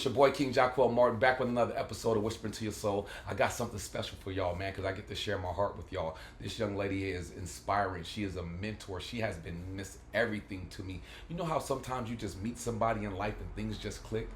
your boy King Jacquel Martin, back with another episode of Whispering to Your Soul. I got something special for y'all, man, because I get to share my heart with y'all. This young lady is inspiring. She is a mentor. She has been miss everything to me. You know how sometimes you just meet somebody in life and things just click?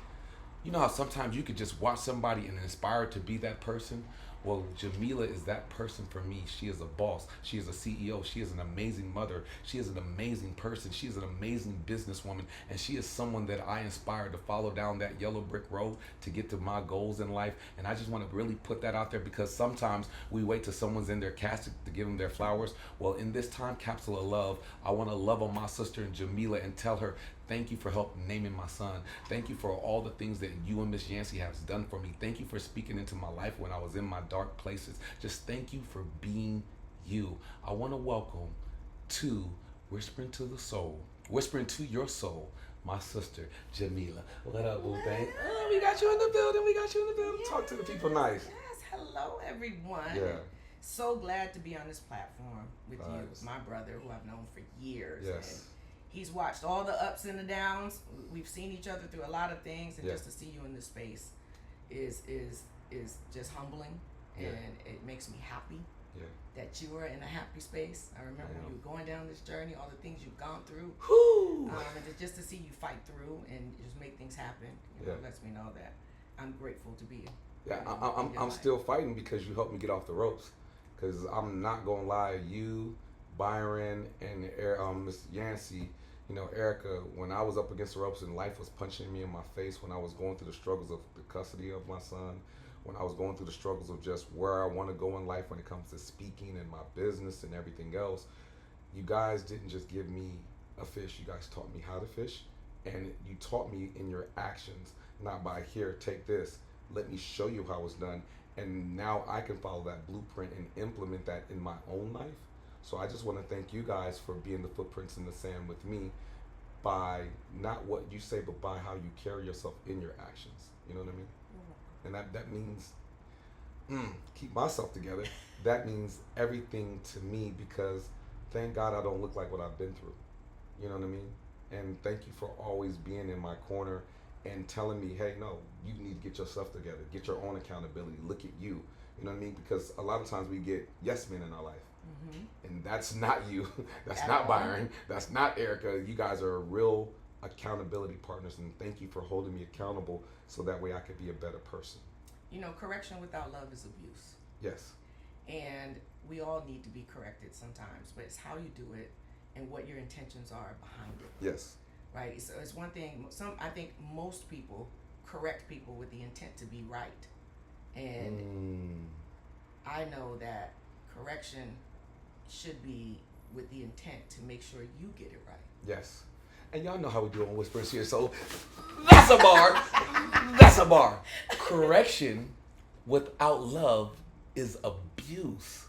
You know how sometimes you could just watch somebody and inspire to be that person? Well, Jameela is that person for me. She is a boss. She is a CEO. She is an amazing mother. She is an amazing person. She is an amazing businesswoman. And she is someone that I inspire to follow down that yellow brick road to get to my goals in life. And I just want to really put that out there because sometimes we wait till someone's in their casket to give them their flowers. Well, in this time capsule of love, I want to love on my sister Jameela and tell her, thank you for help naming my son. Thank you for all the things that you and Miss Yancey have done for me. Thank you for speaking into my life when I was in my dark places. Just thank you for being you. I want to welcome to Whispering to the Soul, Whispering to Your Soul, my sister Jameela. What up, boo thing? Oh, we got you in the building. We got you in the building. Yes, Talk to the people nice. Yes, hello everyone. Yeah. So glad to be on this platform with Nice. you, my brother, who I've known for years. Yes. And he's watched all the ups and the downs. We've seen each other through a lot of things, and Yeah. just to see you in this space is just humbling, Yeah. and it makes me happy Yeah. that you are in a happy space. I remember I when am. you were going down this journey, all the things you've gone through, Whoo! and just to see you fight through and just make things happen, lets me know that I'm grateful to be. Yeah, in I'm your life. still fighting because you helped me get off the ropes. Because I'm not gonna lie, you, Byron, and Miss Yancey, Erica, when I was up against the ropes and life was punching me in my face, when I was going through the struggles of the custody of my son, when I was going through the struggles of just where I want to go in life when it comes to speaking and my business and everything else, you guys didn't just give me a fish. You guys taught me how to fish, and you taught me in your actions, not by here, take this, let me show you how it's done. And now I can follow that blueprint and implement that in my own life. So I just want to thank you guys for being the footprints in the sand with me by not what you say, but by how you carry yourself in your actions. You know what I mean? And that means keep myself together. That means everything to me because thank God I don't look like what I've been through. You know what I mean? And thank you for always being in my corner and telling me, hey, no, you need to get yourself together. Get your own accountability. Look at you. You know what I mean? Because a lot of times we get yes men in our life. Mm-hmm. And that's not you. That's not Byron. That's not Erica. You guys are real accountability partners. And thank you for holding me accountable so that way I could be a better person. Correction without love is abuse. Yes. And we all need to be corrected sometimes, but it's how you do it and what your intentions are behind it. Yes. Right? So it's one thing, I think most people correct people with the intent to be right. And I know that correction should be with the intent to make sure you get it right. Yes. And y'all know how we do on Whispers here, so that's a bar. That's a bar. Correction without love is abuse.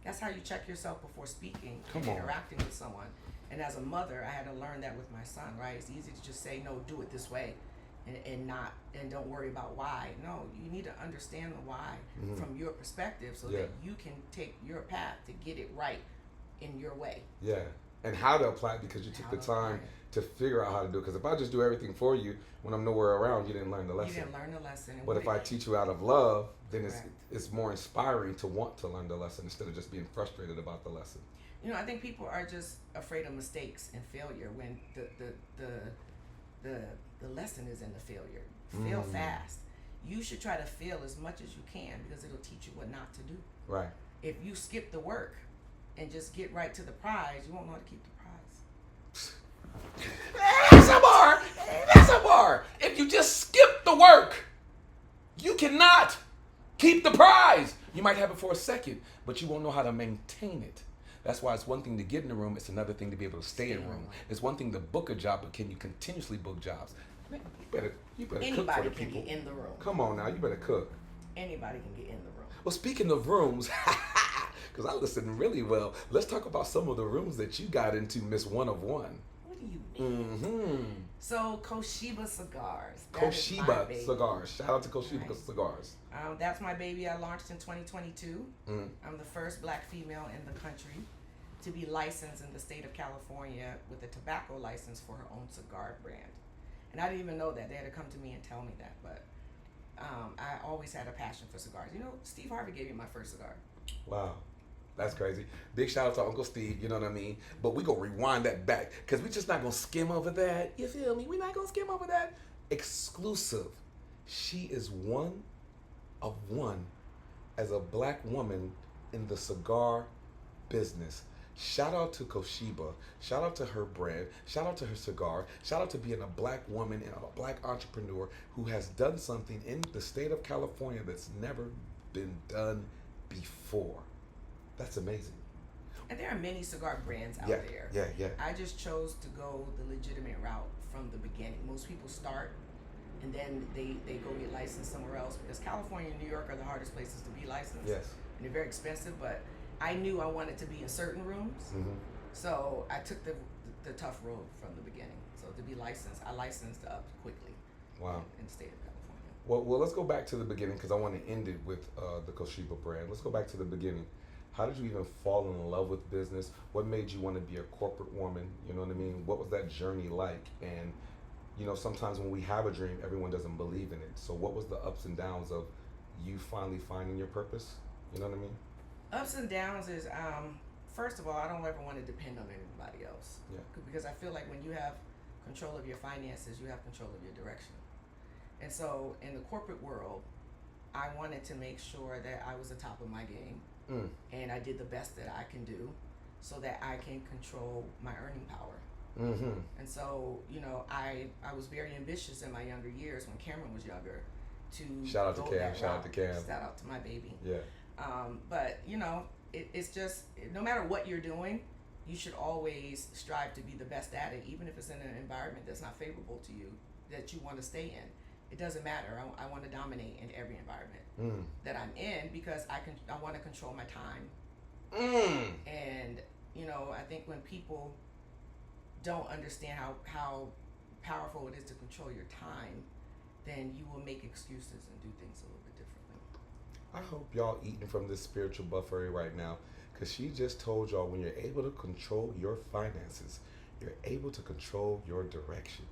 That's how you check yourself before speaking and interacting with someone. And as a mother, I had to learn that with my son, right? It's easy to just say, no, do it this way and don't worry about why. No, you need to understand the why from your perspective so that you can take your path to get it right in your way. Yeah. And how to apply it because you took the time to figure out how to do it. Because if I just do everything for you, when I'm nowhere around, you didn't learn the lesson. You didn't learn the lesson. But if I teach you out of love, then it's more inspiring to want to learn the lesson instead of just being frustrated about the lesson. I think people are just afraid of mistakes and failure when the lesson is in the failure. Fail fast. You should try to fail as much as you can because it'll teach you what not to do. Right. If you skip the work and just get right to the prize, you won't know how to keep the prize. That's a bar. That's a bar. If you just skip the work, you cannot keep the prize. You might have it for a second, but you won't know how to maintain it. That's why it's one thing to get in the room, it's another thing to be able to stay in the room. It's one thing to book a job, but can you continuously book jobs? Man, you better cook for the people. Anybody can get in the room. Come on now, you better cook. Anybody can get in the room. Well, speaking of rooms, because I listen really well, let's talk about some of the rooms that you got into, Miss One of One. What do you mean? Mm-hmm. So, Koshiba Cigars. Koshiba Cigars. Shout out to Koshiba Cigars. That's my baby. I launched in 2022. I'm the first black female in the country to be licensed in the state of California with a tobacco license for her own cigar brand. And I didn't even know that. They had to come to me and tell me that. But I always had a passion for cigars. You know, Steve Harvey gave me my first cigar. Wow. That's crazy. Big shout out to Uncle Steve, you know what I mean? But we gonna rewind that back because we just not gonna skim over that. You feel me? We not gonna skim over that. Exclusive. She is one of one as a black woman in the cigar business. Shout out to Koshiba. Shout out to her brand. Shout out to her cigar. Shout out to being a black woman and a black entrepreneur who has done something in the state of California that's never been done before. That's amazing. And there are many cigar brands out there. Yeah. I just chose to go the legitimate route from the beginning. Most people start and then they go get licensed somewhere else because California and New York are the hardest places to be licensed. Yes. And they're very expensive, but I knew I wanted to be in certain rooms. Mm-hmm. So I took the tough road from the beginning. So to be licensed, I licensed up quickly. Wow. In the state of California. Well, let's go back to the beginning because I want to end it with the Koshiba brand. Let's go back to the beginning. How did you even fall in love with business? What made you want to be a corporate woman? You know what I mean? What was that journey like? And, you know, sometimes when we have a dream, everyone doesn't believe in it. So what was the ups and downs of you finally finding your purpose? You know what I mean? Ups and downs is, first of all, I don't ever want to depend on anybody else. Yeah. Because I feel like when you have control of your finances, you have control of your direction. And so in the corporate world, I wanted to make sure that I was the top of my game. And I did the best that I can do so that I can control my earning power. Mm-hmm. And so, you know, I was very ambitious in my younger years when Cameron was younger to Shout out to go Cam. that Shout out route. to Cam. Shout out to my baby. Yeah. But, you know, it's just, no matter what you're doing, you should always strive to be the best at it, even if it's in an environment that's not favorable to you, that you want to stay in. It doesn't matter. I want to dominate in every environment that I'm in because I want to control my time. And, you know, I think when people don't understand how powerful it is to control your time, then you will make excuses and do things a little bit differently. I hope y'all eating from this spiritual buffet right now because she just told y'all when you're able to control your finances, you're able to control your direction.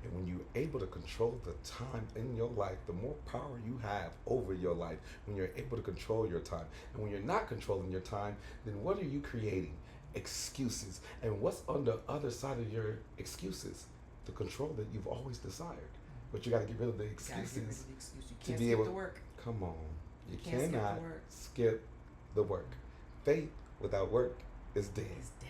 And when you're able to control the time in your life, the more power you have over your life, when you're able to control your time. And when you're not controlling your time, then what are you creating? Excuses. And what's on the other side of your excuses? The control that you've always desired. But you got to get rid of the excuses You can't skip the work. Come on. You can't skip the cannot work. skip the work. Faith without work is dead. It's dead.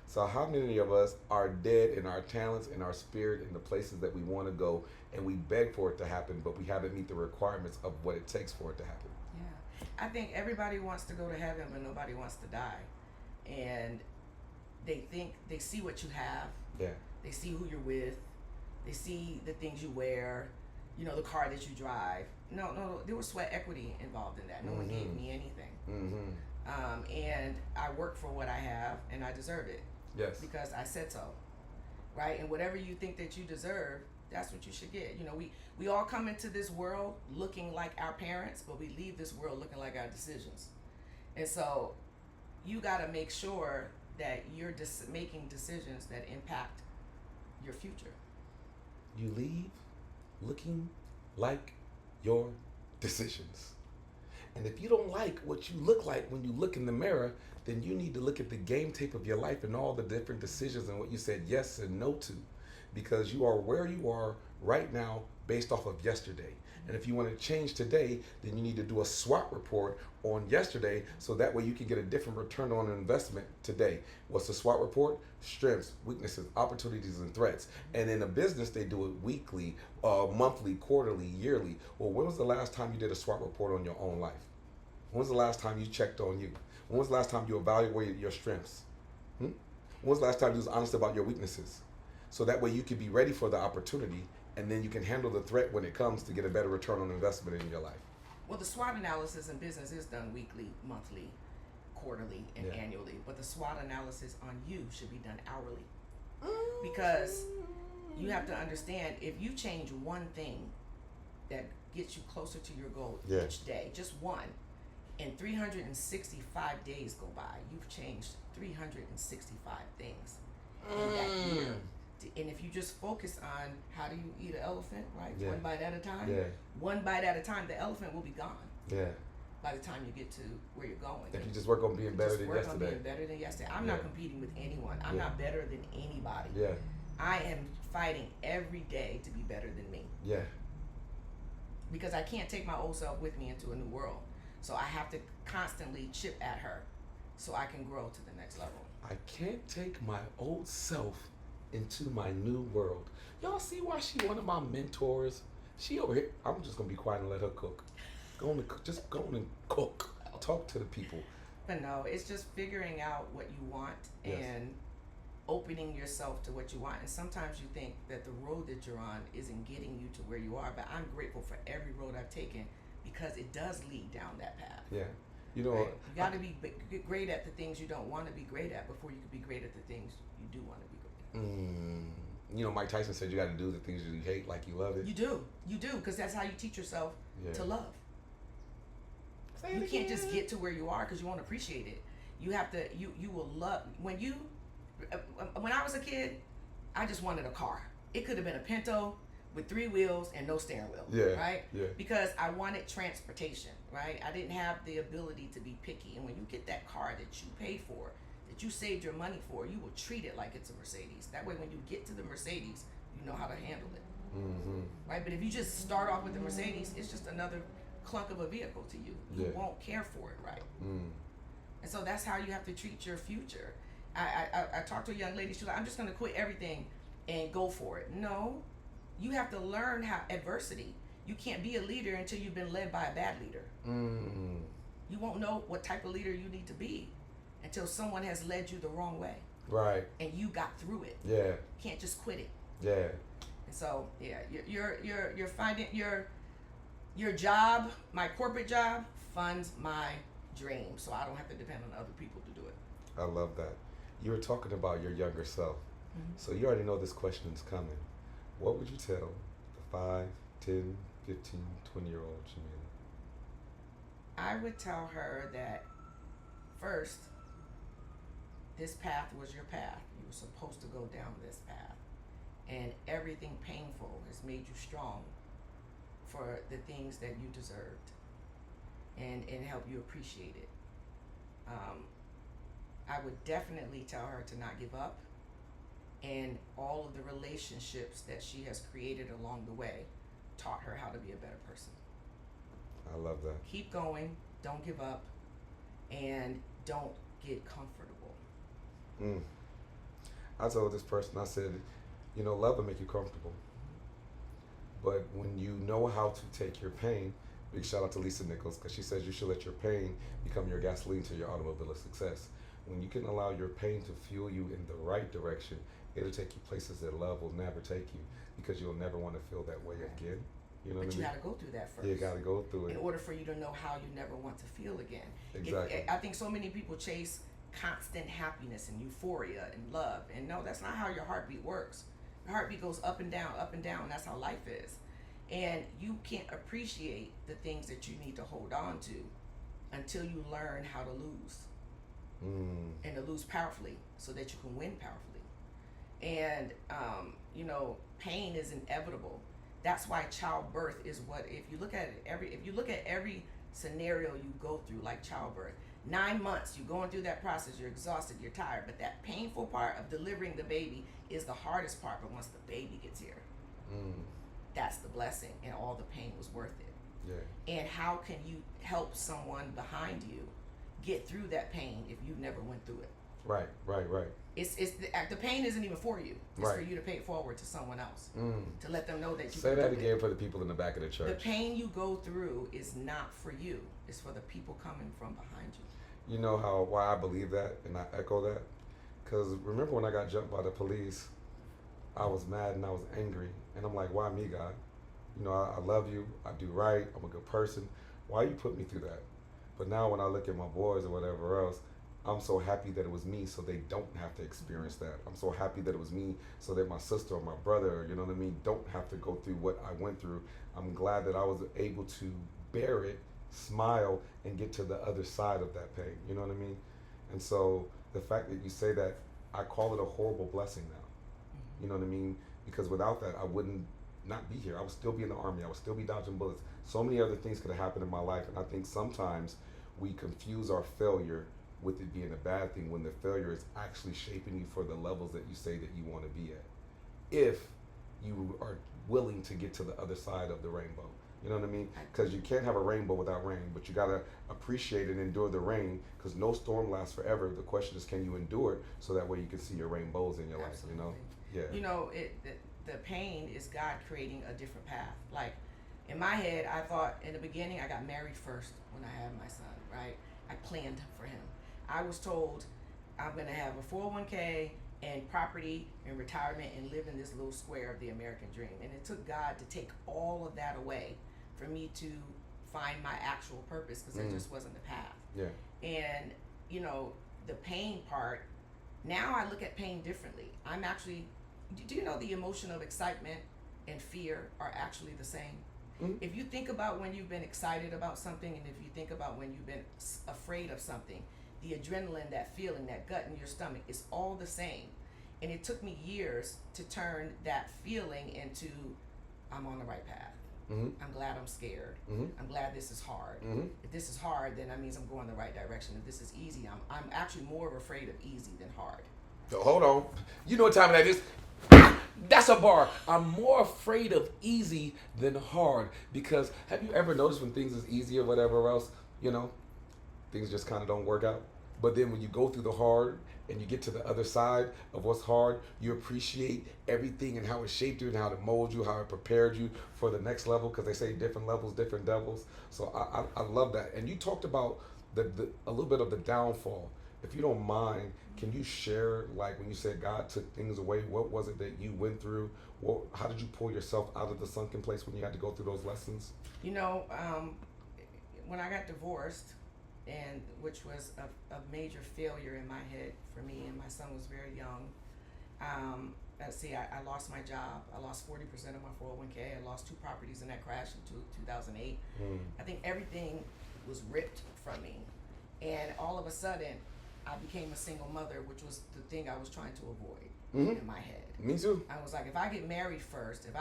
So how many of us are dead in our talents, in our spirit, in the places that we want to go, and we beg for it to happen, but we haven't meet the requirements of what it takes for it to happen? Yeah. I think everybody wants to go to heaven, but nobody wants to die. And they see what you have. Yeah. They see who you're with. They see the things you wear, you know, the car that you drive. No, there was sweat equity involved in that. No one gave me anything. And I work for what I have, and I deserve it. Yes. Because I said so, right? And whatever you think that you deserve, that's what you should get. You know, we all come into this world looking like our parents, but we leave this world looking like our decisions. And so you got to make sure that you're making decisions that impact your future. You leave looking like your decisions. And if you don't like what you look like when you look in the mirror, then you need to look at the game tape of your life and all the different decisions and what you said yes and no to. Because you are where you are right now based off of yesterday. And if you want to change today, then you need to do a SWOT report on yesterday so that way you can get a different return on investment today. What's the SWOT report? Strengths, weaknesses, opportunities, and threats. And in a business, they do it weekly, monthly, quarterly, yearly. Well, when was the last time you did a SWOT report on your own life? When was the last time you checked on you? When was the last time you evaluated your strengths? When was the last time you was honest about your weaknesses? So that way you can be ready for the opportunity and then you can handle the threat when it comes to get a better return on investment in your life. Well, the SWOT analysis in business is done weekly, monthly, quarterly, and annually. But the SWOT analysis on you should be done hourly. Because you have to understand, if you change one thing that gets you closer to your goal each day, just one, and 365 days go by, you've changed 365 things in that year. And if you just focus on how do you eat an elephant, right? Yeah. One bite at a time. Yeah. One bite at a time, the elephant will be gone. Yeah. By the time you get to where you're going. If you just work on being better just than work yesterday. on being better than yesterday. I'm Yeah. not competing with anyone. I'm Yeah. not better than anybody. Yeah. I am fighting every day to be better than me. Yeah. Because I can't take my old self with me into a new world. So I have to constantly chip at her so I can grow to the next level. I can't take my old self into my new world. Y'all see why she one of my mentors? She over here. I'm just gonna be quiet and let her cook. Just go on and cook. Talk to the people. But no, it's just figuring out what you want Yes. and opening yourself to what you want. And sometimes you think that the road that you're on isn't getting you to where you are, but I'm grateful for every road I've taken because it does lead down that path. Yeah. You know, Right? You got to be great at the things you don't want to be great at before you can be great at the things you do want to be great at. you know, Mike Tyson said you got to do the things you hate like you love it. You do, because that's how you teach yourself Yeah. to love. Say You it can't just again. get to where you are because you won't appreciate it. You have to. You will love when I was a kid. I just wanted a car. It could have been a Pinto with 3 wheels and no steering wheel. Yeah, Right. yeah. Because I wanted transportation. Right. I didn't have the ability to be picky. And when you get that car that you paid for, that you saved your money for, you will treat it like it's a Mercedes. That way, when you get to the Mercedes, you know how to handle it. Right. But if you just start off with the Mercedes, it's just another clunk of a vehicle to you. You Yeah. won't care for it, right? And so that's how you have to treat your future. I talked to a young lady. She's like, I'm just going to quit everything and go for it. No, you have to learn how adversity. You can't be a leader until you've been led by a bad leader. You won't know what type of leader you need to be until someone has led you the wrong way Right. and you got through it. Yeah. You can't just quit it. Yeah. And so yeah, you're finding your job, my corporate job, funds my dream, so I don't have to depend on other people to do it. I love that. You were talking about your younger self. So you already know this question is coming. What would you tell the 5, 10, 15, 20-year-old Jameela? I would tell her that first, this path was your path. You were supposed to go down this path. And everything painful has made you strong for the things that you deserved and help you appreciate it. I would definitely tell her to not give up, and all of the relationships that she has created along the way taught her how to be a better person. I love that. Keep going, don't give up, and don't get comfortable. I told this person, I said, you know, love will make you comfortable. But when you know how to take your pain, big shout out to Lisa Nichols, because she says you should let your pain become your gasoline to your automobile of success. When you can allow your pain to fuel you in the right direction, it'll take you places that love will never take you, because you'll never want to feel that way again. You know But what you I mean? got to go through that first. You got to go through in it. order for you to know how you never want to feel again. Exactly. I think so many people chase constant happiness and euphoria and love, and no, that's not how your heartbeat works. Your heartbeat goes up and down, and that's how life is. And you can't appreciate the things that you need to hold on to until you learn how to lose. And to lose powerfully so that you can win powerfully. And pain is inevitable. That's why childbirth is what, if you look at every scenario you go through, like childbirth, 9 months, you're going through that process, you're exhausted, you're tired, but that painful part of delivering the baby is the hardest part. But once the baby gets here, that's the blessing, and all the pain was worth it. Yeah. And how can you help someone behind you get through that pain if you never went through it? Right. It's the pain isn't even for you. It's Right. for you to pay it forward to someone else, to let them know that you Say can that do again it. for the people in the back of the church. The pain you go through is not for you. It's for the people coming from behind you. You know why I believe that, and I echo that? Because remember when I got jumped by the police, I was mad and I was angry. And I'm like, why me, God? You know, I love you. I do right. I'm a good person. Why you put me through that? But now when I look at my boys or whatever else, I'm so happy that it was me so they don't have to experience that. I'm so happy that it was me so that my sister or my brother, you know what I mean, don't have to go through what I went through. I'm glad that I was able to bear it, smile, and get to the other side of that pain. You know what I mean? And so the fact that you say that, I call it a horrible blessing now. You know what I mean? Because without that, I wouldn't not be here. I would still be in the army. I would still be dodging bullets. So many other things could have happened in my life, and I think sometimes we confuse our failure with it being a bad thing when the failure is actually shaping you for the levels that you say that you want to be at. If you are willing to get to the other side of the rainbow. You know what I mean? Because you can't have a rainbow without rain, but you gotta appreciate and endure the rain. Because no storm lasts forever. The question is, can you endure it so that way you can see your rainbows in your Absolutely. life? You know? Yeah. You know, the pain is God creating a different path. Like in my head, I thought in the beginning I got married first when I had my son. Right? I planned for him. I was told I'm gonna have a 401k and property and retirement and live in this little square of the American dream. And it took God to take all of that away for me to find my actual purpose, because that just wasn't the path. Yeah. And you know, the pain part, now I look at pain differently. I'm actually, do you know the emotion of excitement and fear are actually the same? If you think about when you've been excited about something, and if you think about when you've been afraid of something, the adrenaline, that feeling, that gut in your stomach, is all the same. And it took me years to turn that feeling into, I'm on the right path. I'm glad I'm scared. I'm glad this is hard. If this is hard, then that means I'm going the right direction. If this is easy, I'm actually more afraid of easy than hard. So hold on. You know what time that is? That's a bar. I'm more afraid of easy than hard. Because have you ever noticed when things is easy or whatever else, you know, things just kind of don't work out? But then when you go through the hard and you get to the other side of what's hard, you appreciate everything and how it shaped you and how it molded you, how it prepared you for the next level, because they say different levels, different devils. So I love that. And you talked about a little bit of the downfall. If you don't mind, can you share, like when you said God took things away, what was it that you went through? How did you pull yourself out of the sunken place when you had to go through those lessons? You know, when I got divorced, and which was a major failure in my head for me, and my son was very young. Let's see, I lost my job. I lost 40% of my 401k. I lost 2 properties in that crash in 2008. I think everything was ripped from me. And all of a sudden, I became a single mother, which was the thing I was trying to avoid in my head. Me too. I was like, if I get married first, if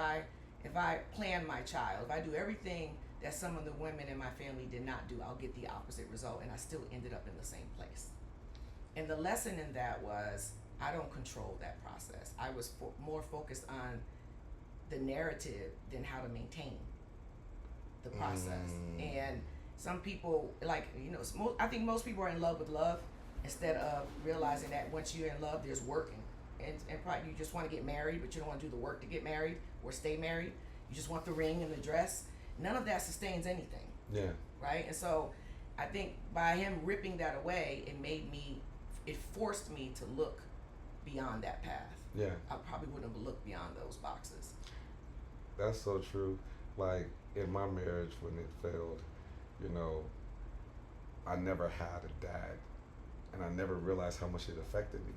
I plan my child, if I do everything that some of the women in my family did not do, I'll get the opposite result, and I still ended up in the same place. And the lesson in that was, I don't control that process. I was more focused on the narrative than how to maintain the process. And some people, like, you know, I think most people are in love with love instead of realizing that once you're in love, there's working. And probably you just want to get married, but you don't want to do the work to get married or stay married. You just want the ring and the dress. None of that sustains anything. Yeah. Right? And so I think by him ripping that away, it forced me to look beyond that path. Yeah. I probably wouldn't have looked beyond those boxes. That's so true. Like in my marriage when it failed, you know, I never had a dad, and I never realized how much it affected me.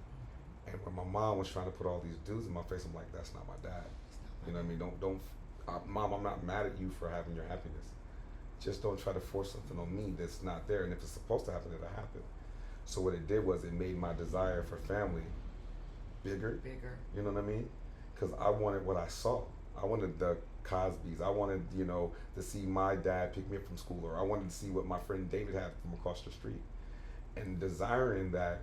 And when my mom was trying to put all these dudes in my face, I'm like, that's not my dad. You know what I mean? Mom, I'm not mad at you for having your happiness. Just don't try to force something on me that's not there. And if it's supposed to happen, it'll happen. So what it did was it made my desire for family bigger. You know what I mean? Because I wanted what I saw. I wanted the Cosbys. I wanted, you know, to see my dad pick me up from school, or I wanted to see what my friend David had from across the street. And desiring that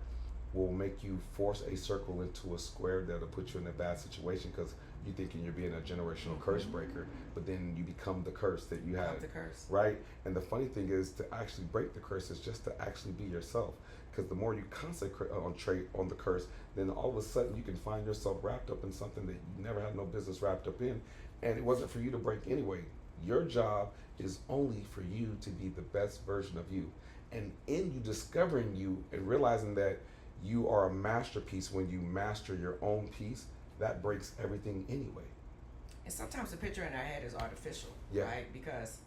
will make you force a circle into a square that'll put you in a bad situation, because you thinking you're being a generational curse breaker, but then you become the curse that you have. The curse. Right? And the funny thing is, to actually break the curse is just to actually be yourself. Because the more you concentrate on the curse, then all of a sudden you can find yourself wrapped up in something that you never had no business wrapped up in. And it wasn't for you to break anyway. Your job is only for you to be the best version of you. And in you discovering you and realizing that you are a masterpiece when you master your own piece, that breaks everything anyway. And sometimes the picture in our head is artificial, Yeah. right? Because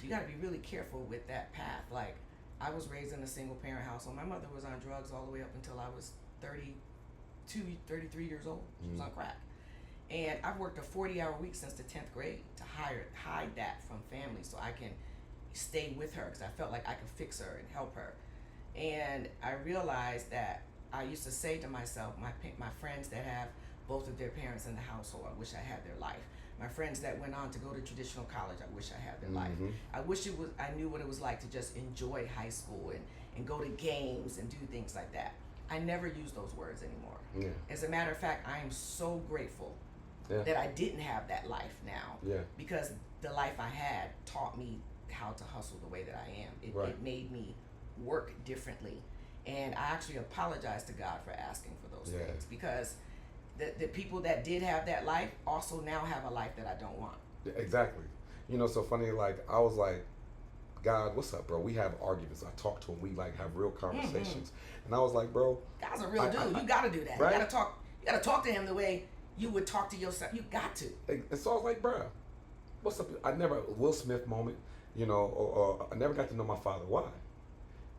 you got to be really careful with that path. Like, I was raised in a single parent household. My mother was on drugs all the way up until I was 33 years old. She was on crack. And I've worked a 40-hour week since the 10th grade to hide that from family so I can stay with her, because I felt like I could fix her and help her. And I realized that I used to say to myself, my friends that have both of their parents in the household. I wish I had their life. My friends that went on to go to traditional college, I wish I had their life. I wish I knew what it was like to just enjoy high school and go to games and do things like that. I never use those words anymore. Yeah. As a matter of fact, I am so grateful that I didn't have that life now. Yeah. Because the life I had taught me how to hustle the way that I am. It made me work differently. And I actually apologize to God for asking for those things, because the people that did have that life also now have a life that I don't want. Yeah, exactly. You know, so funny, like, I was like, God, what's up, bro? We have arguments. I talk to him. We like have real conversations. And I was like, bro, God's a real dude. You got to do that. Right? You got to talk to him the way you would talk to yourself. You got to. And so I was like, bro, what's up? I never, Will Smith moment, you know, or I never got to know my father. Why?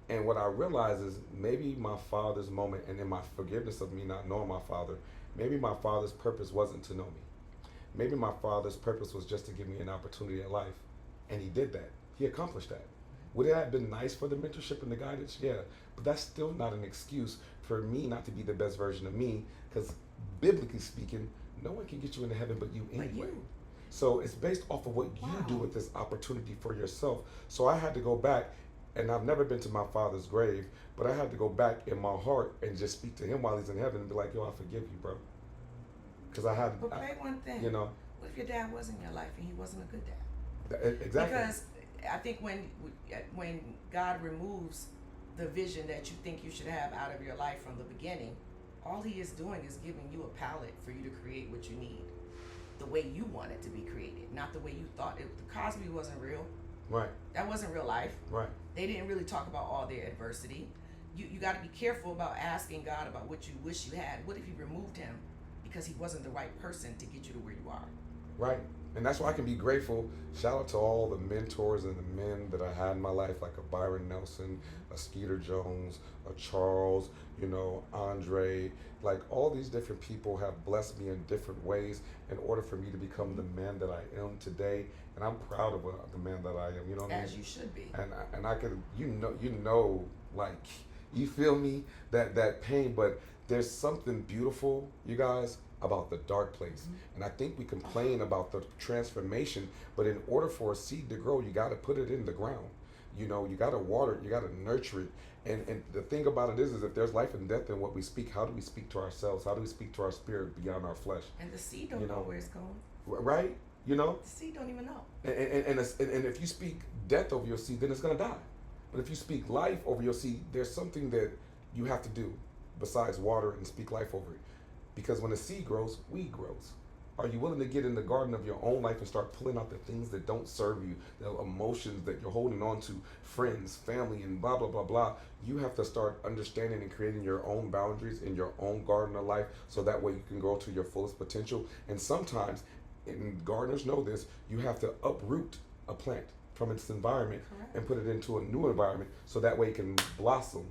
And what I realized is maybe my father's moment, and in my forgiveness of me not knowing my father, maybe my father's purpose wasn't to know me. Maybe my father's purpose was just to give me an opportunity at life. And he did that. He accomplished that. Would it have been nice for the mentorship and the guidance? Yeah. But that's still not an excuse for me not to be the best version of me, because biblically speaking, no one can get you into heaven but you anyway. So it's based off of what you do with this opportunity for yourself. So I had to go back, and I've never been to my father's grave, but I had to go back in my heart and just speak to him while he's in heaven and be like, yo, I forgive you, bro. Because I had. But pray one thing. You know. What if your dad was in your life and he wasn't a good dad? Exactly. Because I think when God removes the vision that you think you should have out of your life from the beginning, all he is doing is giving you a palette for you to create what you need, the way you want it to be created, not the way you thought it. The Cosby wasn't real. Right. That wasn't real life. Right. They didn't really talk about all their adversity. You got to be careful about asking God about what you wish you had. What if he removed him because he wasn't the right person to get you to where you are? Right. And that's why I can be grateful. Shout out to all the mentors and the men that I had in my life, like a Byron Nelson, a Skeeter Jones, a Charles, you know, Andre. Like, all these different people have blessed me in different ways in order for me to become the man that I am today. And I'm proud of the man that I am. You know what I mean? As you should be. And I can, you know, like, you feel me, that pain, but there's something beautiful, you guys, about the dark place. And I think we complain about the transformation, but in order for a seed to grow, you got to put it in the ground. You know, you got to water it, you got to nurture it. And the thing about it is if there's life and death in what we speak, how do we speak to ourselves? How do we speak to our spirit beyond our flesh? And the seed don't know where it's going. Right? You know? The seed don't even know. And if you speak death over your seed, then it's going to die. But if you speak life over your seed, there's something that you have to do besides water and speak life over it. Because when a seed grows, weed grows. Are you willing to get in the garden of your own life and start pulling out the things that don't serve you, the emotions that you're holding on to, friends, family, and blah, blah, blah, blah. You have to start understanding and creating your own boundaries in your own garden of life, so that way you can grow to your fullest potential. And sometimes, and gardeners know this, you have to uproot a plant from its environment and put it into a new environment, so that way it can blossom.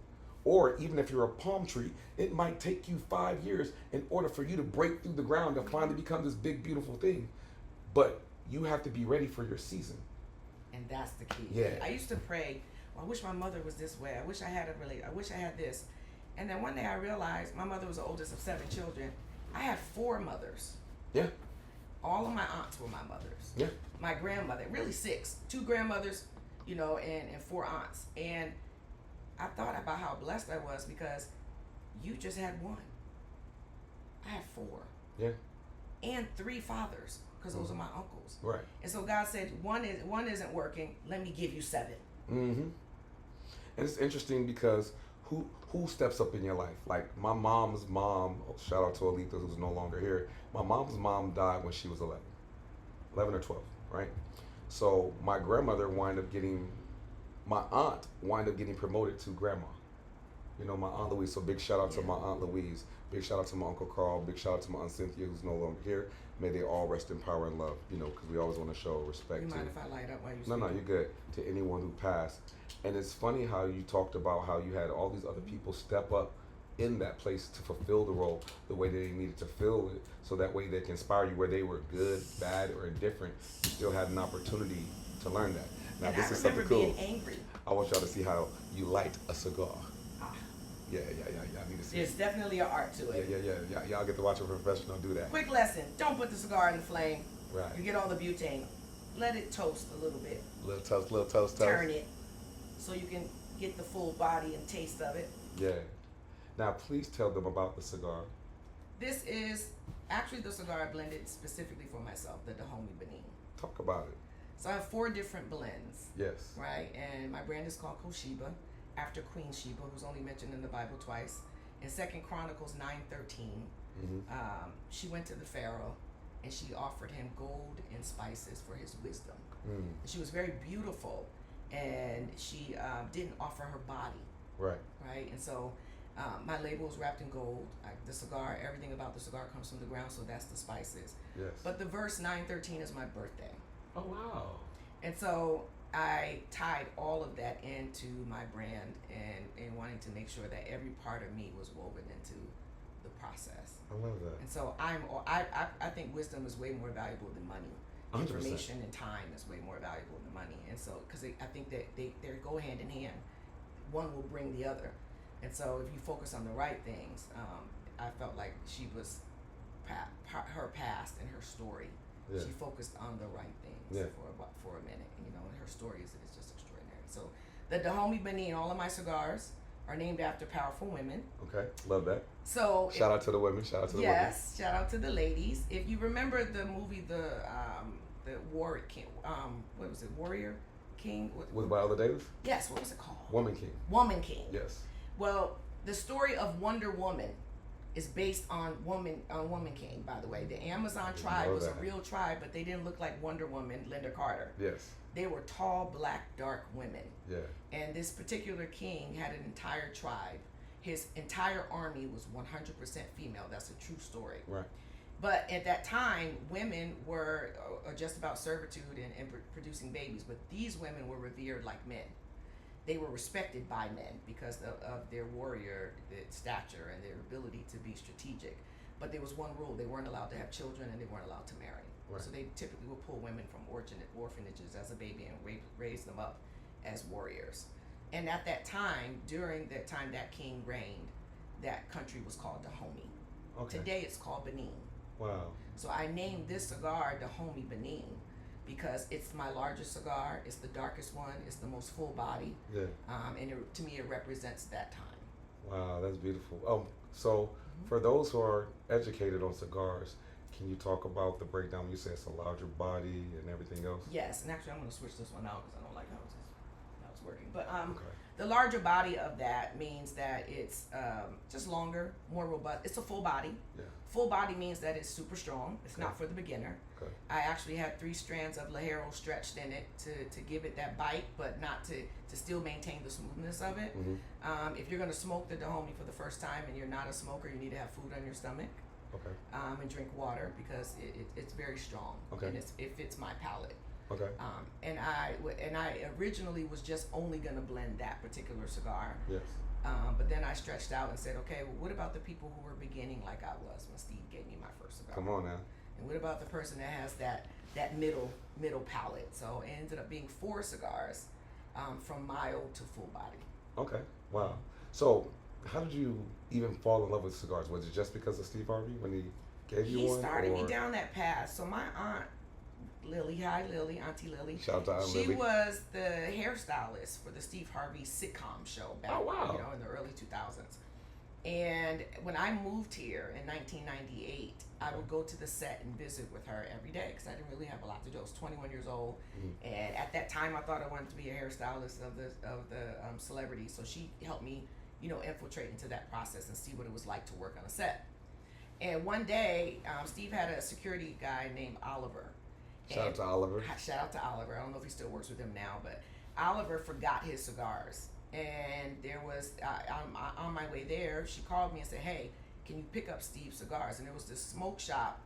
Or even if you're a palm tree, it might take you 5 years in order for you to break through the ground to finally become this big, beautiful thing. But you have to be ready for your season. And that's the key. Yeah. I used to pray, well, I wish my mother was this way. I wish I had I wish I had this. And then one day I realized my mother was the oldest of 7 children. I had 4 mothers. Yeah. All of my aunts were my mothers. Yeah. My grandmother, really 6. 2 grandmothers, you know, and 4 aunts. And I thought about how blessed I was, because you just had 1. I had 4. Yeah. And 3 fathers, because those are my uncles. Right. And so God said, one isn't working. Let me give you 7. Mm-hmm. And it's interesting because who steps up in your life? Like my mom's mom, shout out to Alita, who's no longer here. My mom's mom died when she was 11 or 12, right? So my grandmother my aunt wound up getting promoted to grandma. You know, my Aunt Louise. So big shout out to my Aunt Louise. Big shout out to my Uncle Carl. Big shout out to my Aunt Cynthia, who's no longer here. May they all rest in power and love, you know, because we always want to show respect. You mind if I light up while you No, you're good. To anyone who passed. And it's funny how you talked about how you had all these other people step up in that place to fulfill the role the way they needed to fill it, so that way they can inspire you, where they were good, bad, or indifferent. You still had an opportunity to learn that. Now, and this is something cool. I remember being angry. I want y'all to see how you light a cigar. Ah. Yeah. I need to see There's it. definitely an art to it. Yeah. Y'all get to watch a professional do that. Quick lesson: don't put the cigar in the flame. Right. You get all the butane. Let it toast a little bit. Little toast. Turn it so you can get the full body and taste of it. Yeah. Now, please tell them about the cigar. This is actually the cigar I blended specifically for myself, the Dahomey Benin. Talk about it. So I have 4 different blends. Yes. Right, and my brand is called Kosheba, after Queen Sheba, who's only mentioned in the Bible twice. In 2 Chronicles 9:13, she went to the Pharaoh and she offered him gold and spices for his wisdom. She was very beautiful, and she didn't offer her body. Right, and so my label is wrapped in gold. The cigar, everything about the cigar comes from the ground, so that's the spices. Yes. But the verse 9:13 is my birthday. Oh, wow. And so I tied all of that into my brand and wanting to make sure that every part of me was woven into the process. I love that. And so I think wisdom is way more valuable than money. 100%. Information and time is way more valuable than money. And so, because I think that they go hand in hand. One will bring the other. And so if you focus on the right things, I felt like she was her past and her story. Yeah. She focused on the right things for a minute, and her story is just extraordinary. So the Dahomey Benin, all of my cigars are named after powerful women. Okay, love that. So shout out to the women. Shout out to the women. Yes, shout out to the ladies. If you remember the movie, the Warrior King, what was it, Warrior King? With Viola Davis? Yes, what was it called? Woman King. Woman King. Yes. Well, the story of Wonder Woman is based on Woman King, by the way. The Amazon tribe was a real tribe, but they didn't look like Wonder Woman, Linda Carter. Yes. They were tall, black, dark women. Yeah. And this particular king had an entire tribe. His entire army was 100% female. That's a true story. Right. But at that time, women were just about servitude and producing babies. But these women were revered like men. They were respected by men because of their warrior stature and their ability to be strategic. But there was one rule: they weren't allowed to have children and they weren't allowed to marry. Right. So they typically would pull women from orphanages as a baby and raise them up as warriors. And at that time, during that time that king reigned, that country was called Dahomey. Okay. Today it's called Benin. Wow. So I named this cigar Dahomey Benin because it's my largest cigar. It's the darkest one. It's the most full body. Yeah. And to me, it represents that time. Wow, that's beautiful. So for those who are educated on cigars, can you talk about the breakdown? You said it's a larger body and everything else. Yes, and actually I'm going to switch this one out because I don't like how it's working. But okay. The larger body of that means that it's just longer, more robust. It's a full body. Yeah. Full body means that it's super strong. It's okay. not for the beginner. Okay. I actually had 3 strands of Ligero stretched in it to give it that bite, but not to still maintain the smoothness of it. Mm-hmm. If you're going to smoke the Dahomey for the first time and you're not a smoker, you need to have food on your stomach. Okay. And drink water because it's very strong. Okay. And it fits my palate. Okay. And I originally was just only gonna blend that particular cigar. Yes. But then I stretched out and said, okay, well, what about the people who were beginning like I was when Steve gave me my first cigar? Come on now. And what about the person that has that middle palate? So it ended up being 4 cigars, from mild to full body. Okay. Wow. So how did you even fall in love with cigars? Was it just because of Steve Harvey when he gave you one? He started me down that path. So my aunt Lily, Auntie Lily. Shout out to Aunt She Lily. was the hairstylist for the Steve Harvey sitcom show back, in the early 2000s. And when I moved here in 1998, I would go to the set and visit with her every day because I didn't really have a lot to do. I was 21 years old, and at that time I thought I wanted to be a hairstylist of the celebrities. So she helped me, infiltrate into that process and see what it was like to work on a set. And one day, Steve had a security guy named Oliver. Shout out to Oliver. Shout out to Oliver. I don't know if he still works with him now, but Oliver forgot his cigars. And there was, on my way there, she called me and said, hey, can you pick up Steve's cigars? And there was this smoke shop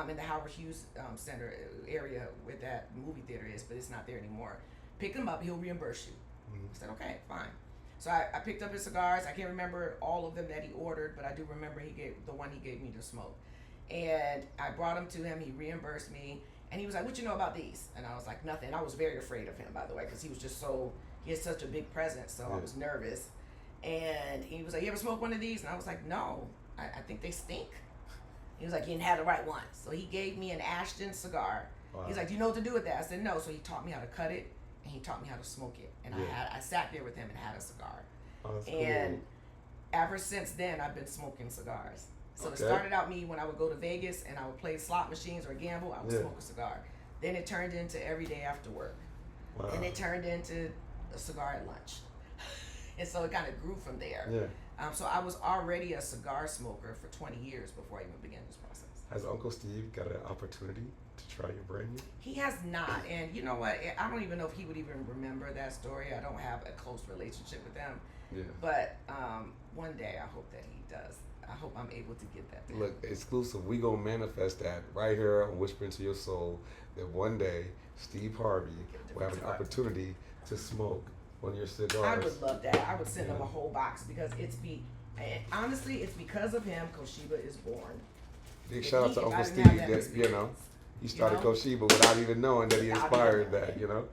in the Howard Hughes Center area where that movie theater is, but it's not there anymore. Pick him up, he'll reimburse you. I said, okay, fine. So I picked up his cigars. I can't remember all of them that he ordered, but I do remember the one he gave me to smoke. And I brought them to him, he reimbursed me. And he was like, what you know about these? And I was like, nothing. I was very afraid of him, by the way, because he had such a big presence, so I was nervous. And he was like, "You ever smoke one of these?" And I was like, "No, I think they stink." He was like, "You didn't have the right one." So he gave me an Ashton cigar. Wow. He's like, "Do you know what to do with that?" I said, "No." So he taught me how to cut it, and he taught me how to smoke it. And I sat there with him and had a cigar. Oh, that's And cool. ever since then, I've been smoking cigars. So it started out me when I would go to Vegas and I would play slot machines or gamble, I would smoke a cigar. Then it turned into every day after work. Wow. And it turned into a cigar at lunch. And so it kind of grew from there. Yeah. So I was already a cigar smoker for 20 years before I even began this process. Has Uncle Steve got an opportunity to try your brand new? He has not. And you know what? I don't even know if he would even remember that story. I don't have a close relationship with him. Yeah. But one day I hope that he does. I hope I'm able to get that to him. Look, exclusive. We gonna manifest that right here on Whisper Into Your Soul. That one day Steve Harvey will have an opportunity to smoke one of your cigars. I would love that. I would send him a whole box because honestly, it's because of him Koshiba is born. Big shout out to Uncle Steve. That, you know, he started Koshiba without even knowing that he inspired that. You know.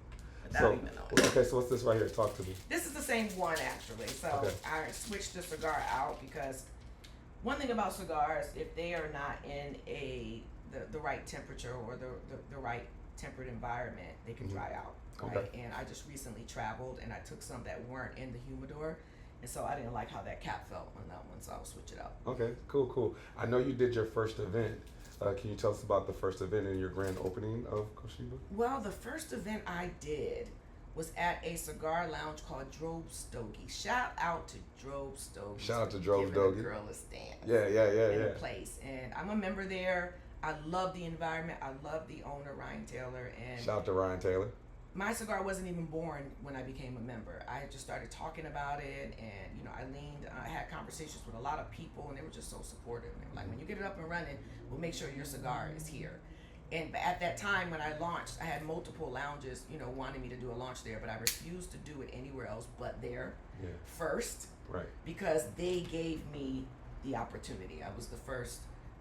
So okay, so what's this right here? Talk to me. This is the same one actually. So I switched the cigar out because one thing about cigars, if they are not in the right temperature or the right tempered environment, they can dry out. Right? Okay. And I just recently traveled and I took some that weren't in the humidor. And so I didn't like how that cap felt on that one, so I'll switch it out. Okay, cool. I know you did your first event. Can you tell us about the first event and your grand opening of Koshiba? Well, the first event I did was at a cigar lounge called Drove Stogie. Shout out to Drove Stogie. Shout out to Drove Stogie. Girl a stand. Yeah. In a place, and I'm a member there. I love the environment. I love the owner, Ryan Taylor. And shout out to Ryan Taylor. My cigar wasn't even born when I became a member. I just started talking about it, and I had conversations with a lot of people, and they were just so supportive. They were like, when you get it up and running, we'll make sure your cigar is here. And at that time when I launched, I had multiple lounges, wanting me to do a launch there, but I refused to do it anywhere else but there first. Right. Because they gave me the opportunity. I was the first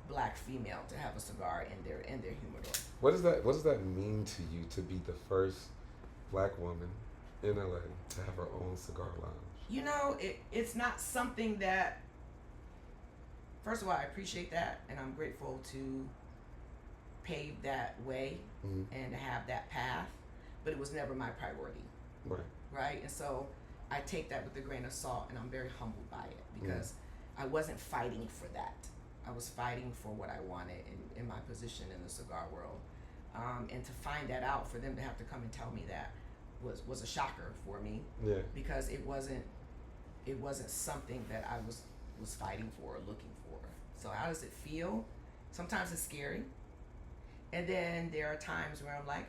Black female to have a cigar in their humidor. What does that mean to you to be the first Black woman in LA to have her own cigar lounge? It's not something that, first of all, I appreciate that, and I'm grateful to pave that way and to have that path, but it was never my priority. Right? And so I take that with a grain of salt, and I'm very humbled by it because I wasn't fighting for that. I was fighting for what I wanted in my position in the cigar world. And to find that out, for them to have to come and tell me that was a shocker for me. Yeah. Because it wasn't something that I was fighting for or looking for. So how does it feel? Sometimes it's scary. And then there are times where I'm like,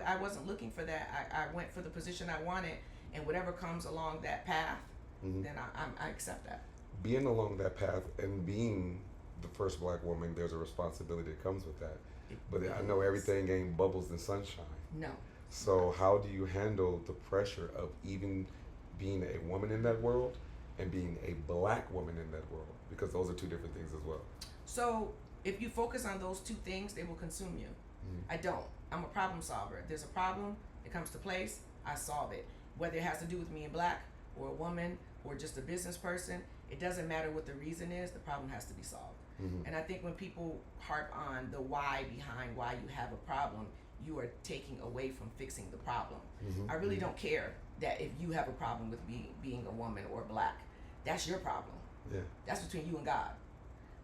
I wasn't looking for that. I went for the position I wanted, and whatever comes along that path, then I accept that. Being along that path and being the first Black woman, there's a responsibility that comes with that. But I know everything ain't bubbles and sunshine. No. So how do you handle the pressure of even being a woman in that world and being a Black woman in that world? Because those are two different things as well. So if you focus on those two things, they will consume you. I don't. I'm a problem solver. If there's a problem, it comes to place, I solve it. Whether it has to do with me and Black or a woman or just a business person, it doesn't matter what the reason is, the problem has to be solved. And I think when people harp on the why behind why you have a problem, you are taking away from fixing the problem. I really don't care that if you have a problem with being a woman or Black. That's your problem. Yeah. That's between you and God.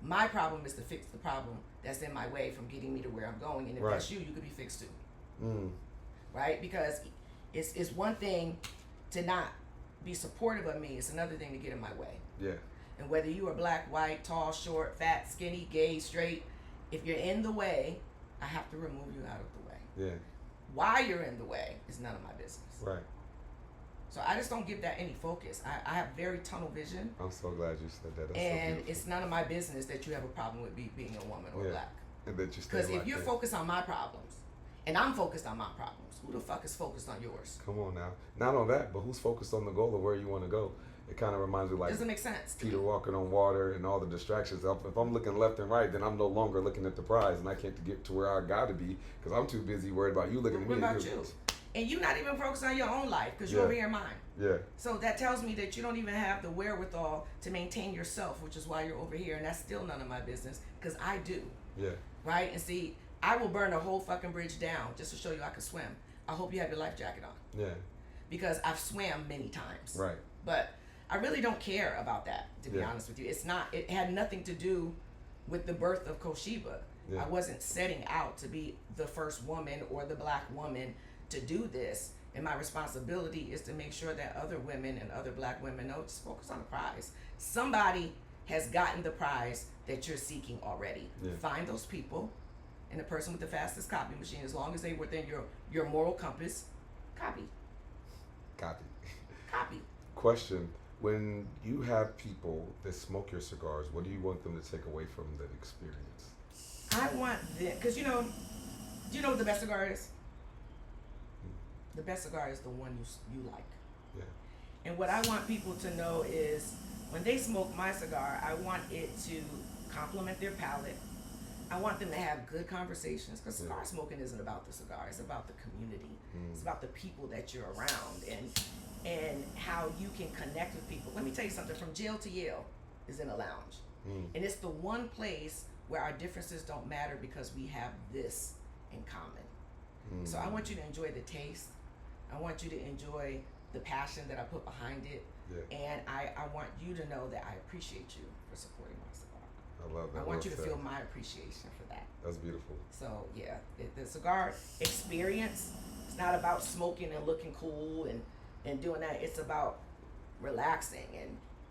My problem is to fix the problem that's in my way from getting me to where I'm going. And if that's you could be fixed too. Right? Because it's one thing to not be supportive of me. It's another thing to get in my way. Yeah. And whether you are Black, white, tall, short, fat, skinny, gay, straight, if you're in the way, I have to remove you out of the way. Yeah. Why you're in the way is none of my business. Right. So I just don't give that any focus. I have very tunnel vision. I'm so glad you said that. And so it's none of my business that you have a problem with being a woman or Black. And that you because if you're focused on my problems, and I'm focused on my problems, who the fuck is focused on yours? Come on now. Not on that, but who's focused on the goal of where you want to go? It kind of reminds me doesn't make sense. Peter walking on water and all the distractions. If I'm looking left and right, then I'm no longer looking at the prize, and I can't get to where I got to be because I'm too busy worried about you looking at me. What about you? And you're not even focused on your own life because you're Yeah. over here in mine. Yeah. So that tells me that you don't even have the wherewithal to maintain yourself, which is why you're over here, and that's still none of my business because I do. Yeah. Right? And see, I will burn the whole fucking bridge down just to show you I can swim. I hope you have your life jacket on. Yeah. Because I've swam many times. Right. But I really don't care about that, to be honest with you. It had nothing to do with the birth of Koshiba. Yeah. I wasn't setting out to be the first woman or the black woman to do this. And my responsibility is to make sure that other women and other black women know, just focus on the prize. Somebody has gotten the prize that you're seeking already. Yeah. Find those people, and the person with the fastest copy machine, as long as they within your moral compass, copy. Question: when you have people that smoke your cigars, what do you want them to take away from the experience? I want them, because do you know what the best cigar is? The best cigar is the one you like. Yeah. And what I want people to know is when they smoke my cigar, I want it to complement their palate. I want them to have good conversations because cigar smoking isn't about the cigar. It's about the community. It's about the people that you're around and how you can connect with people. Let me tell you something. From jail to Yale is in a lounge. And it's the one place where our differences don't matter because we have this in common. So I want you to enjoy the taste. I want you to enjoy the passion that I put behind it. Yeah. And I want you to know that I appreciate you for supporting my cigar. I love that. I want you to Well feel said. my appreciation for that. That's beautiful. So yeah, the cigar experience, it's not about smoking and looking cool and doing that. It's about relaxing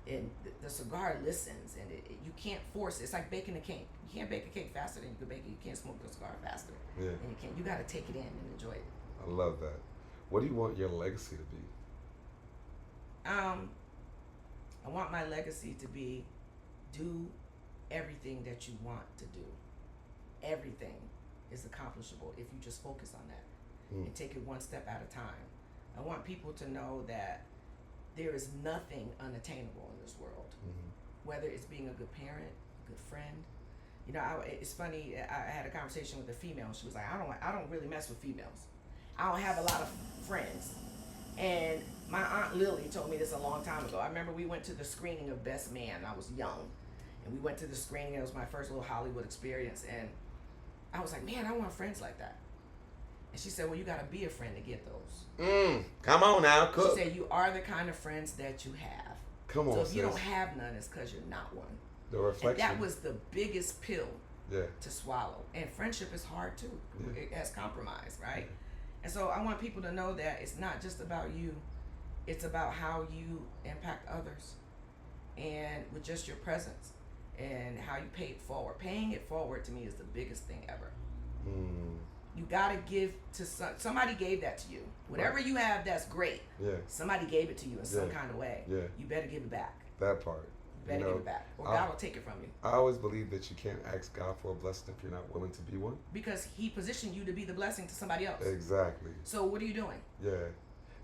and the cigar listens and you can't force it. It's like baking a cake. You can't bake a cake faster than you can bake it. You can't smoke a cigar faster. Yeah. And you got to take it in and enjoy it. I love that. What do you want your legacy to be? I want my legacy to be do everything that you want to do. Everything is accomplishable if you just focus on that and take it one step at a time. I want people to know that there is nothing unattainable in this world. Whether it's being a good parent, a good friend. You know, it's funny. I had a conversation with a female. She was like, "I don't really mess with females. I don't have a lot of friends." And my aunt Lily told me this a long time ago. I remember we went to the screening of Best Man. I was young, and we went to the screening. It was my first little Hollywood experience, and I was like, "Man, I want friends like that." And she said, "Well, you got to be a friend to get those." Come on now, cook. She said, "You are the kind of friends that you have. Come on, So if sis. you don't have none, it's because you're not one." The reflection. And that was the biggest pill Yeah. to swallow. And friendship is hard too. Yeah. It has compromise, right? And so I want people to know that it's not just about you. It's about how you impact others and with just your presence and how you pay it forward. Paying it forward to me is the biggest thing ever. You gotta give to somebody gave that to you. Whatever you have, that's great. Yeah. Somebody gave it to you in some kind of way. Yeah. You better give it back. That part. You better give it back, or God will take it from you. I always believe that you can't ask God for a blessing if you're not willing to be one. Because He positioned you to be the blessing to somebody else. Exactly. So what are you doing? Yeah.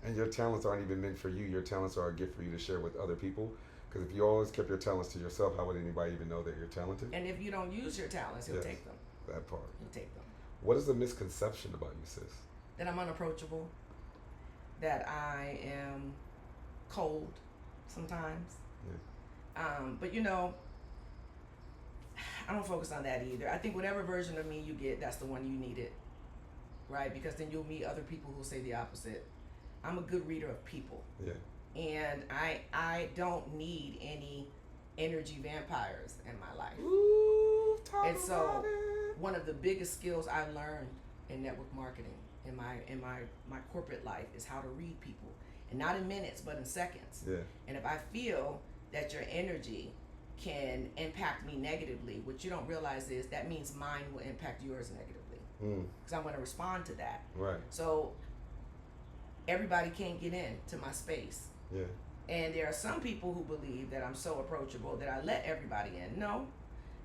And your talents aren't even meant for you. Your talents are a gift for you to share with other people. Because if you always kept your talents to yourself, how would anybody even know that you're talented? And if you don't use your talents, He'll take them. That part. He'll take them. What is the misconception about you, sis? That I'm unapproachable. That I am cold sometimes. Yeah. But you know, I don't focus on that either. I think whatever version of me you get, that's the one you needed, right? Because then you'll meet other people who say the opposite. I'm a good reader of people. Yeah. And I don't need any energy vampires in my life. Ooh, talk And so about it. one of the biggest skills I learned in network marketing in my corporate life is how to read people. And not in minutes, but in seconds. Yeah. And if I feel that your energy can impact me negatively, what you don't realize is that means mine will impact yours negatively. Because I'm going to respond to that. Right. So everybody can't get into my space. Yeah. And there are some people who believe that I'm so approachable that I let everybody in. No,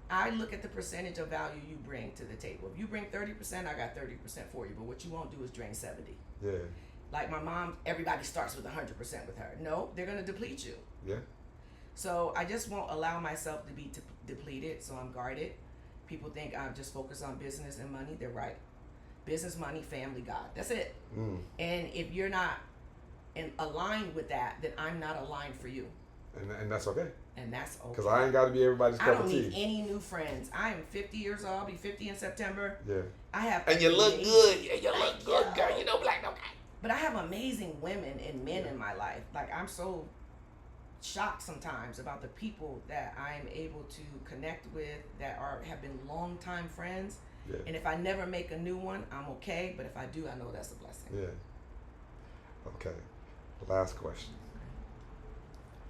I look at the percentage of value you bring to the table. If you bring 30%, I got 30% for you. But what you won't do is drain 70. Yeah. Like my mom, everybody starts with 100% with her. No, they're going to deplete you. Yeah. So I just won't allow myself to be depleted, so I'm guarded. People think I'm just focused on business and money. They're right. business, money, family, God. That's it. Mm. And if you're not aligned with that, then I'm not aligned for you. And that's okay. And that's okay. Because I ain't got to be everybody's I cup don't of need tea. any new friends. I am 50 years old. I'll be 50 in September. Yeah. I have And you look amazing- good. Yeah, you look good, girl. You know, black don't got. But I have amazing women and men in my life. Like, I'm so shocked sometimes about the people that I am able to connect with that have been longtime friends. Yeah. And if I never make a new one, I'm okay. But if I do, I know that's a blessing. Yeah. Okay. Last question.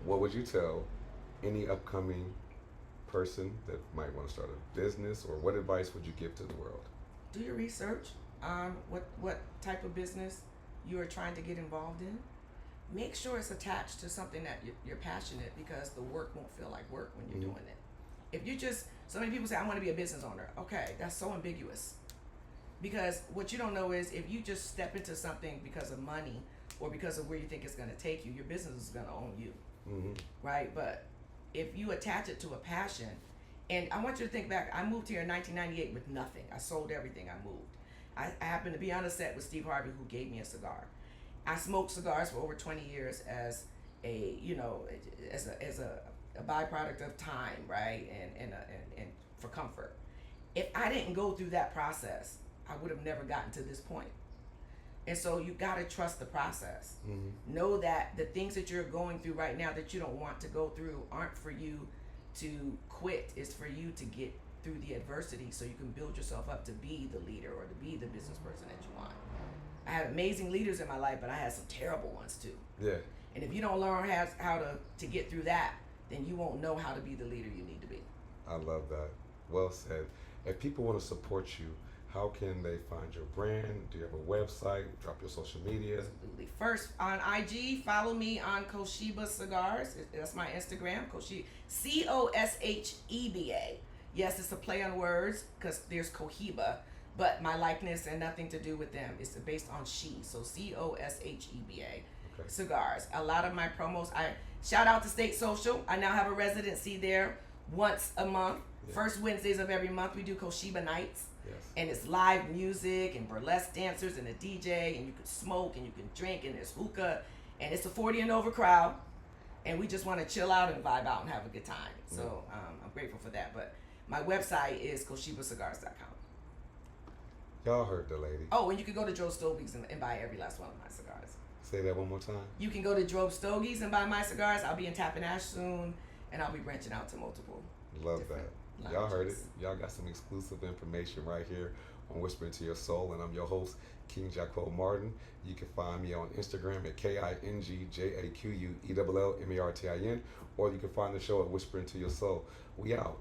What would you tell any upcoming person that might want to start a business, or what advice would you give to the world? Do your research on what type of business you are trying to get involved in. Make sure it's attached to something that you're passionate, because the work won't feel like work when you're doing it. If you just, so many people say, I want to be a business owner. Okay, that's so ambiguous. Because what you don't know is, if you just step into something because of money or because of where you think it's going to take you, your business is going to own you. Mm-hmm. Right? But if you attach it to a passion, and I want you to think back, I moved here in 1998 with nothing. I sold everything. I moved. I happened to be on a set with Steve Harvey, who gave me a cigar. I smoked cigars for over 20 years as a, you know, as a byproduct of time, right? And for comfort. If I didn't go through that process, I would have never gotten to this point. And so you got to trust the process. Mm-hmm. Know that the things that you're going through right now that you don't want to go through aren't for you to quit. It's for you to get through the adversity so you can build yourself up to be the leader or to be the business person that you want. I had amazing leaders in my life, but I had some terrible ones too. Yeah. And if you don't learn how to get through that, then you won't know how to be the leader you need to be. I love that. Well said. If people want to support you, how can they find your brand? Do you have a website? Drop your social media. Absolutely. First, on IG, follow me on Cosheba Cigars. That's my Instagram, Cosheba, Cosheba. Yes, it's a play on words because there's Cohiba, but my likeness and nothing to do with them. It's based on she, so Cosheba. Okay. Cigars. A lot of my promos, I shout out to State Social. I now have a residency there once a month. Yeah. First Wednesdays of every month, we do Cosheba Nights. Yes. And it's live music and burlesque dancers and a DJ, and you can smoke and you can drink, and there's hookah, and it's a 40 and over crowd, and we just want to chill out and vibe out and have a good time. So I'm grateful for that. But my website is koshebacigars.com. Y'all heard the lady. Oh, and you can go to Joe Stogies and buy every last one of my cigars. Say that one more time. You can go to Joe Stogies and buy my cigars. I'll be in Tappan Ash soon, and I'll be branching out to multiple. Love different that. Y'all heard it. lounges. Y'all got some exclusive information right here on Whispering to Your Soul, and I'm your host, King Jaquo Martin. You can find me on Instagram at KINGJAQUELLMARTIN, or you can find the show at Whispering to Your Soul. We out.